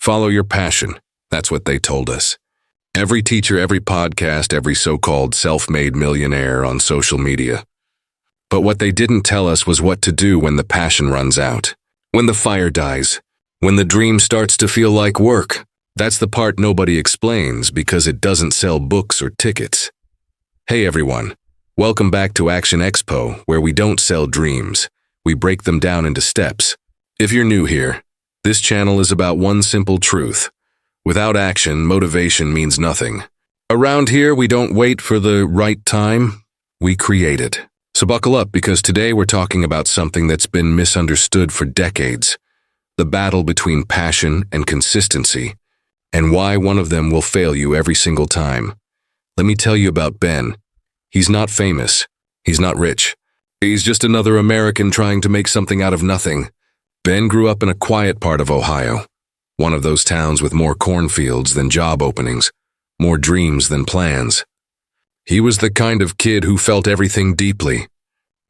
Follow your passion. That's what they told us. Every teacher, every podcast, every so-called self-made millionaire on social media. But what they didn't tell us was what to do when the passion runs out, when the fire dies, when the dream starts to feel like work. That's the part nobody explains because it doesn't sell books or tickets. Hey everyone, welcome back to Action Expo, where we don't sell dreams, we break them down into steps. If you're new here, this channel is about one simple truth. Without action, motivation means nothing. Around here, we don't wait for the right time, we create it. So buckle up because today we're talking about something that's been misunderstood for decades. The battle between passion and consistency, and why one of them will fail you every single time. Let me tell you about Ben. He's not famous. He's not rich. He's just another American trying to make something out of nothing. Ben grew up in a quiet part of Ohio. One of those towns with more cornfields than job openings, more dreams than plans. He was the kind of kid who felt everything deeply.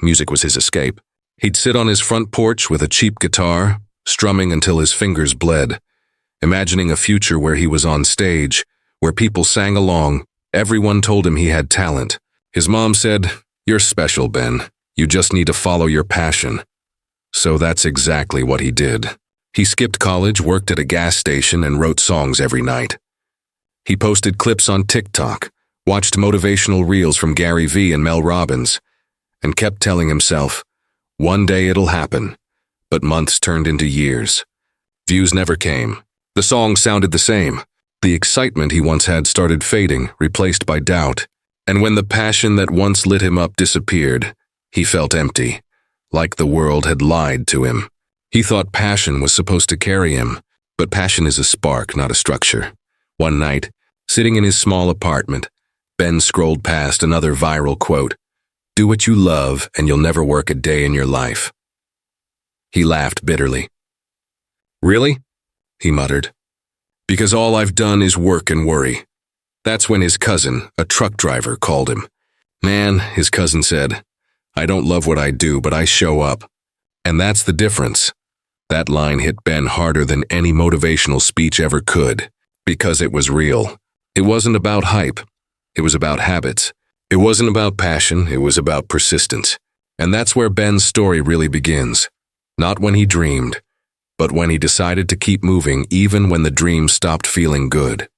Music was his escape. He'd sit on his front porch with a cheap guitar, strumming until his fingers bled, imagining a future where he was on stage, where people sang along. Everyone told him he had talent. His mom said, "You're special, Ben. You just need to follow your passion." So that's exactly what he did. He skipped college, worked at a gas station, and wrote songs every night. He posted clips on TikTok, watched motivational reels from Gary Vee and Mel Robbins, and kept telling himself, one day it'll happen. But months turned into years. Views never came. The songs sounded the same. The excitement he once had started fading, replaced by doubt. And when the passion that once lit him up disappeared, he felt empty, like the world had lied to him. He thought passion was supposed to carry him, but passion is a spark, not a structure. One night, sitting in his small apartment, Ben scrolled past another viral quote, "Do what you love and you'll never work a day in your life." He laughed bitterly. "Really?" he muttered. "Because all I've done is work and worry." That's when his cousin, a truck driver, called him. "Man," his cousin said, "I don't love what I do, but I show up." And that's the difference. That line hit Ben harder than any motivational speech ever could, because it was real. It wasn't about hype. It was about habits. It wasn't about passion. It was about persistence. And that's where Ben's story really begins. Not when he dreamed, but when he decided to keep moving even when the dream stopped feeling good.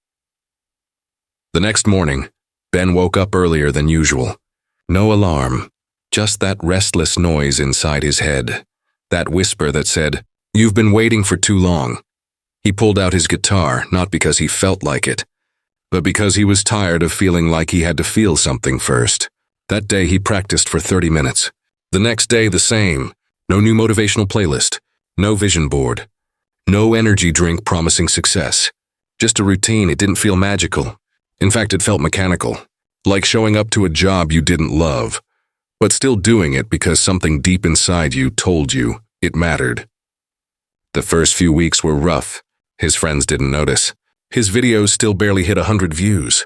The next morning, Ben woke up earlier than usual. No alarm, just that restless noise inside his head. That whisper that said, "You've been waiting for too long." He pulled out his guitar, not because he felt like it, but because he was tired of feeling like he had to feel something first. That day he practiced for 30 minutes. The next day the same. No new motivational playlist, no vision board, no energy drink promising success. Just a routine. It didn't feel magical. In fact, it felt mechanical, like showing up to a job you didn't love, but still doing it because something deep inside you told you it mattered. The first few weeks were rough. His friends didn't notice. His videos still barely hit 100 views.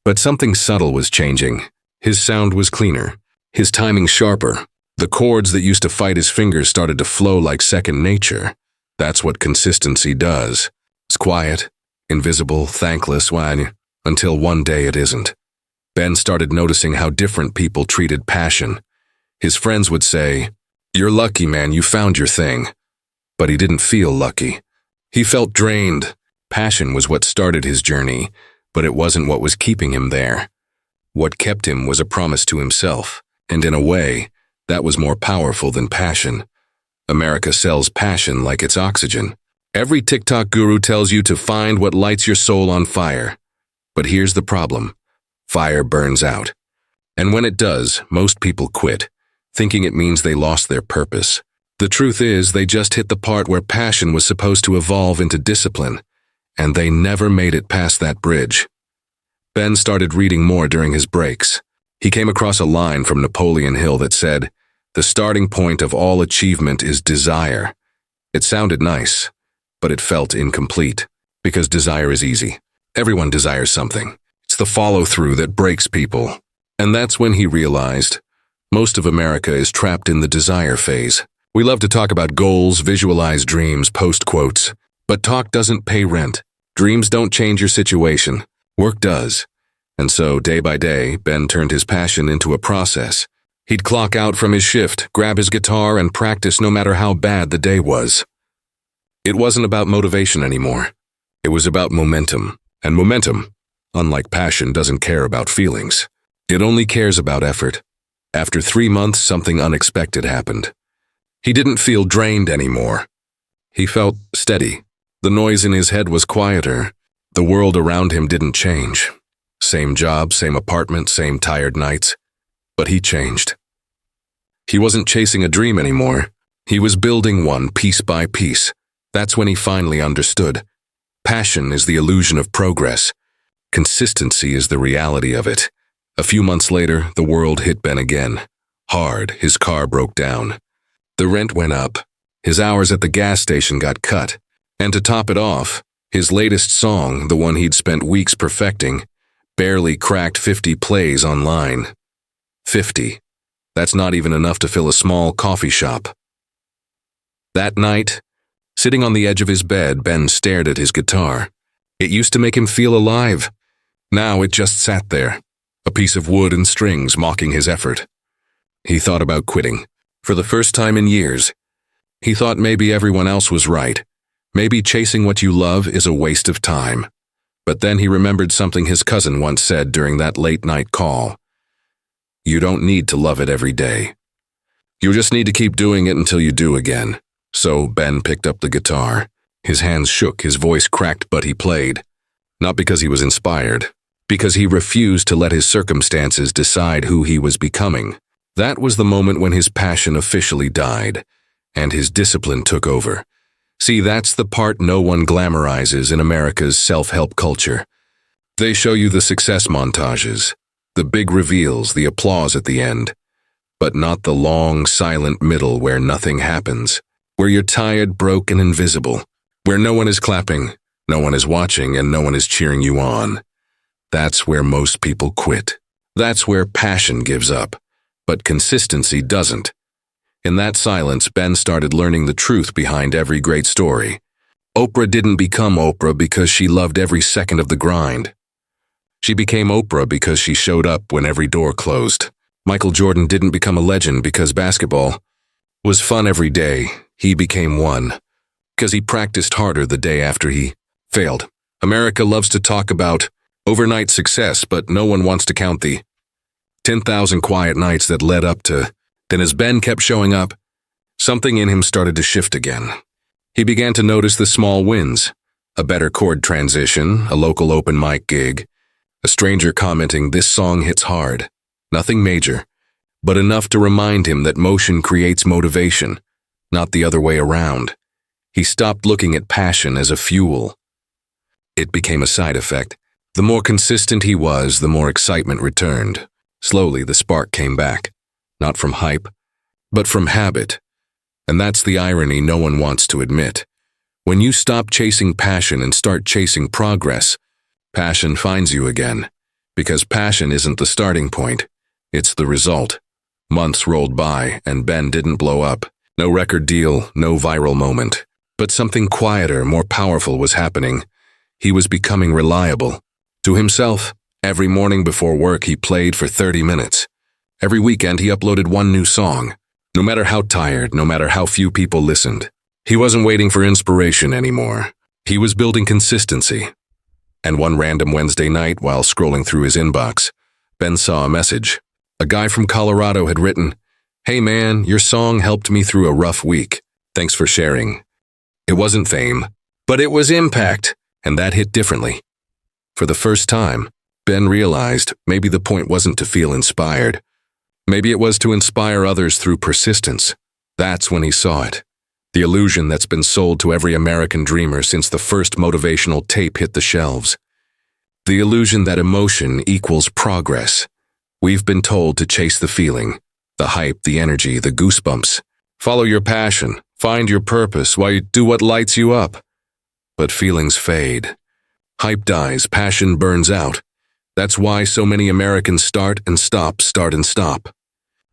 But something subtle was changing. His sound was cleaner, his timing sharper. The chords that used to fight his fingers started to flow like second nature. That's what consistency does. It's quiet, invisible, thankless, until one day it isn't. Ben started noticing how different people treated passion. His friends would say, "You're lucky, man, you found your thing." But he didn't feel lucky. He felt drained. Passion was what started his journey, but it wasn't what was keeping him there. What kept him was a promise to himself, and in a way, that was more powerful than passion. America sells passion like it's oxygen. Every TikTok guru tells you to find what lights your soul on fire. But here's the problem. Fire burns out. And when it does, most people quit, thinking it means they lost their purpose. The truth is, they just hit the part where passion was supposed to evolve into discipline, and they never made it past that bridge. Ben started reading more during his breaks. He came across a line from Napoleon Hill that said, "The starting point of all achievement is desire." It sounded nice, but it felt incomplete, because desire is easy. Everyone desires something. It's the follow-through that breaks people. And that's when he realized, most of America is trapped in the desire phase. We love to talk about goals, visualize dreams, post quotes, But talk doesn't pay rent. Dreams don't change your situation. Work does. And so, day by day, Ben turned his passion into a process. He'd clock out from his shift, grab his guitar, and practice no matter how bad the day was. It wasn't about motivation anymore. It was about momentum. And momentum, unlike passion, doesn't care about feelings. It only cares about effort. After 3 months, something unexpected happened. He didn't feel drained anymore. He felt steady. The noise in his head was quieter. The world around him didn't change. Same job, same apartment, same tired nights. But he changed. He wasn't chasing a dream anymore. He was building one piece by piece. That's when he finally understood. Passion is the illusion of progress. Consistency is the reality of it. A few months later, the world hit Ben again. Hard, his car broke down. The rent went up. His hours at the gas station got cut. And to top it off, his latest song, the one he'd spent weeks perfecting, barely cracked 50 plays online. 50. That's not even enough to fill a small coffee shop. That night, sitting on the edge of his bed, Ben stared at his guitar. It used to make him feel alive. Now it just sat there, a piece of wood and strings mocking his effort. He thought about quitting. For the first time in years, he thought maybe everyone else was right. Maybe chasing what you love is a waste of time. But then he remembered something his cousin once said during that late-night call. You don't need to love it every day. You just need to keep doing it until you do again. So Ben picked up the guitar. His hands shook, his voice cracked, but he played. Not because he was inspired, because he refused to let his circumstances decide who he was becoming. That was the moment when his passion officially died, and his discipline took over. See, that's the part no one glamorizes in America's self-help culture. They show you the success montages, the big reveals, the applause at the end, but not the long, silent middle where nothing happens, where you're tired, broke, and invisible, where no one is clapping, no one is watching, and no one is cheering you on. That's where most people quit. That's where passion gives up, but consistency doesn't. In that silence, Ben started learning the truth behind every great story. Oprah didn't become Oprah because she loved every second of the grind. She became Oprah because she showed up when every door closed. Michael Jordan didn't become a legend because basketball was fun every day. He became one because he practiced harder the day after he failed. America loves to talk about overnight success, but no one wants to count the 10,000 quiet nights that led up to. Then as Ben kept showing up, something in him started to shift again. He began to notice the small wins, a better chord transition, a local open mic gig, a stranger commenting, "This song hits hard." Nothing major, but enough to remind him that motion creates motivation, not the other way around. He stopped looking at passion as a fuel. It became a side effect. The more consistent he was, the more excitement returned. Slowly, the spark came back. Not from hype, but from habit. And that's the irony no one wants to admit. When you stop chasing passion and start chasing progress, passion finds you again. Because passion isn't the starting point, it's the result. Months rolled by, and Ben didn't blow up. No record deal, no viral moment. But something quieter, more powerful was happening. He was becoming reliable. To himself, every morning before work he played for 30 minutes. Every weekend he uploaded one new song. No matter how tired, no matter how few people listened. He wasn't waiting for inspiration anymore. He was building consistency. And one random Wednesday night, while scrolling through his inbox, Ben saw a message. A guy from Colorado had written, "Hey man, your song helped me through a rough week. Thanks for sharing." It wasn't fame, but it was impact, and that hit differently. For the first time, Ben realized maybe the point wasn't to feel inspired. Maybe it was to inspire others through persistence. That's when he saw it. The illusion that's been sold to every American dreamer since the first motivational tape hit the shelves. The illusion that emotion equals progress. We've been told to chase the feeling, the hype, the energy, the goosebumps. Follow your passion, find your purpose while you do what lights you up. But feelings fade. Hype dies, passion burns out. That's why so many Americans start and stop, start and stop.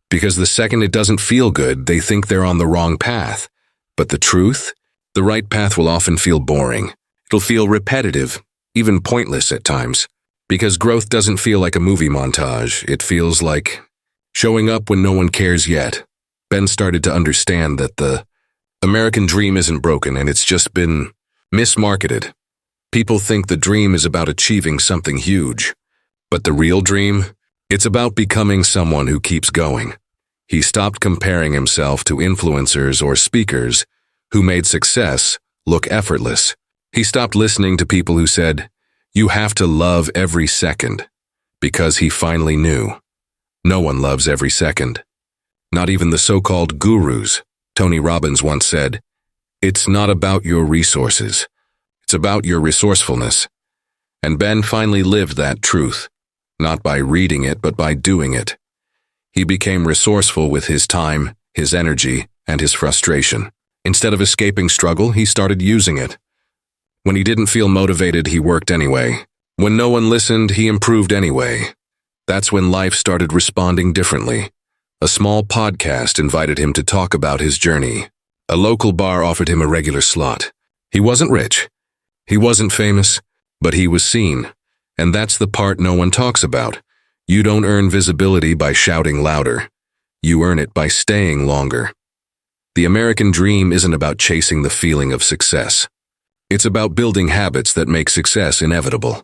Because the second it doesn't feel good, they think they're on the wrong path. But the truth? The right path will often feel boring. It'll feel repetitive, even pointless at times. Because growth doesn't feel like a movie montage. It feels like showing up when no one cares yet. Ben started to understand that the American dream isn't broken and it's just been mismarketed. People think the dream is about achieving something huge. But the real dream? It's about becoming someone who keeps going. He stopped comparing himself to influencers or speakers who made success look effortless. He stopped listening to people who said, "You have to love every second," because he finally knew. No one loves every second. Not even the so-called gurus. Tony Robbins once said, "It's not about your resources. It's about your resourcefulness." And Ben finally lived that truth, not by reading it, but by doing it. He became resourceful with his time, his energy, and his frustration. Instead of escaping struggle, he started using it. When he didn't feel motivated, he worked anyway. When no one listened, he improved anyway. That's when life started responding differently. A small podcast invited him to talk about his journey. A local bar offered him a regular slot. He wasn't rich. He wasn't famous, but he was seen. And that's the part no one talks about. You don't earn visibility by shouting louder. You earn it by staying longer. The American dream isn't about chasing the feeling of success. It's about building habits that make success inevitable.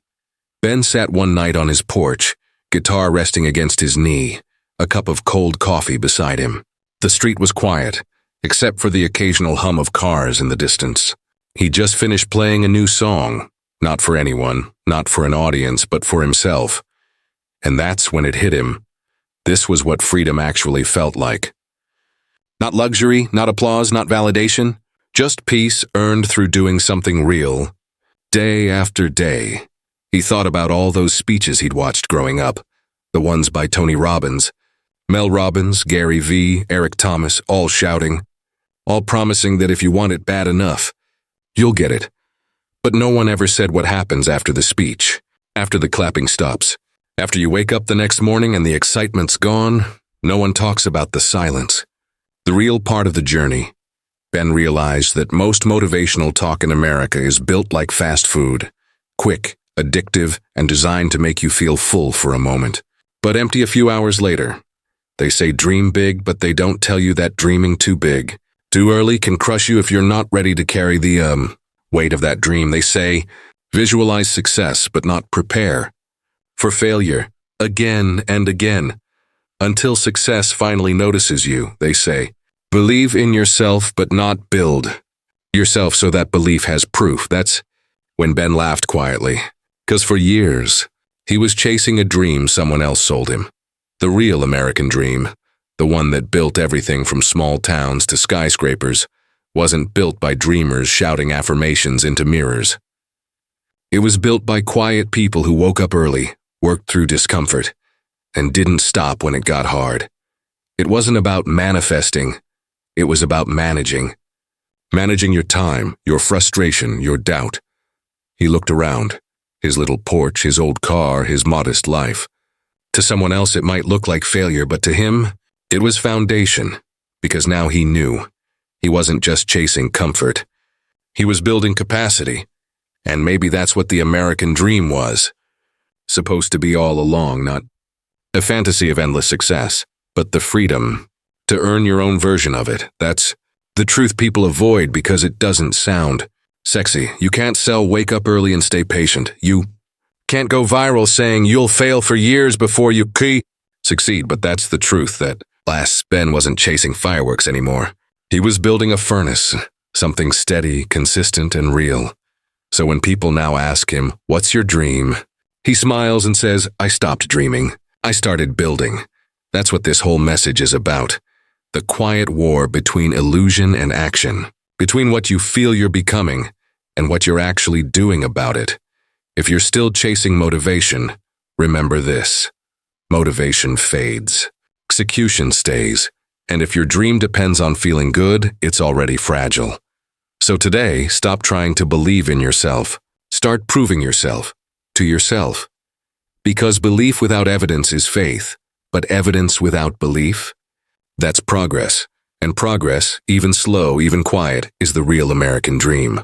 Ben sat one night on his porch, guitar resting against his knee, a cup of cold coffee beside him. The street was quiet, except for the occasional hum of cars in the distance. He just finished playing a new song, not for anyone, not for an audience, but for himself. And that's when it hit him. This was what freedom actually felt like. Not luxury, not applause, not validation, just peace earned through doing something real. Day after day, he thought about all those speeches he'd watched growing up, the ones by Tony Robbins, Mel Robbins, Gary Vee, Eric Thomas, all shouting, all promising that if you want it bad enough, you'll get it. But no one ever said what happens after the speech, after the clapping stops. After you wake up the next morning and the excitement's gone, no one talks about the silence. The real part of the journey. Ben realized that most motivational talk in America is built like fast food, quick, addictive, and designed to make you feel full for a moment, but empty a few hours later. They say dream big, but they don't tell you that dreaming too big, too early can crush you if you're not ready to carry the weight of that dream. They say visualize success, but not prepare for failure again and again until success finally notices you. They say believe in yourself, but not build yourself so that belief has proof. That's when Ben laughed quietly, because for years, he was chasing a dream someone else sold him. The real American dream, the one that built everything from small towns to skyscrapers, wasn't built by dreamers shouting affirmations into mirrors. It was built by quiet people who woke up early, worked through discomfort, and didn't stop when it got hard. It wasn't about manifesting. It was about managing. Managing your time, your frustration, your doubt. He looked around. His little porch, his old car, his modest life. To someone else it might look like failure, but to him, it was foundation, because now he knew. He wasn't just chasing comfort. He was building capacity, and maybe that's what the American dream was. Supposed to be all along, not a fantasy of endless success, but the freedom to earn your own version of it. That's the truth people avoid because it doesn't sound sexy. You can't sell wake up early and stay patient. You can't go viral saying you'll fail for years before you succeed, but that's the truth. That last Ben wasn't chasing fireworks anymore. He was building a furnace, something steady, consistent, and real. So when people now ask him, "What's your dream?" he smiles and says, "I stopped dreaming. I started building." That's what this whole message is about. The quiet war between illusion and action, between what you feel you're becoming and what you're actually doing about it. If you're still chasing motivation, remember this. Motivation fades. Execution stays. And if your dream depends on feeling good, it's already fragile. So today, stop trying to believe in yourself. Start proving yourself to yourself. Because belief without evidence is faith, but evidence without belief, that's progress. And progress, even slow, even quiet, is the real American dream.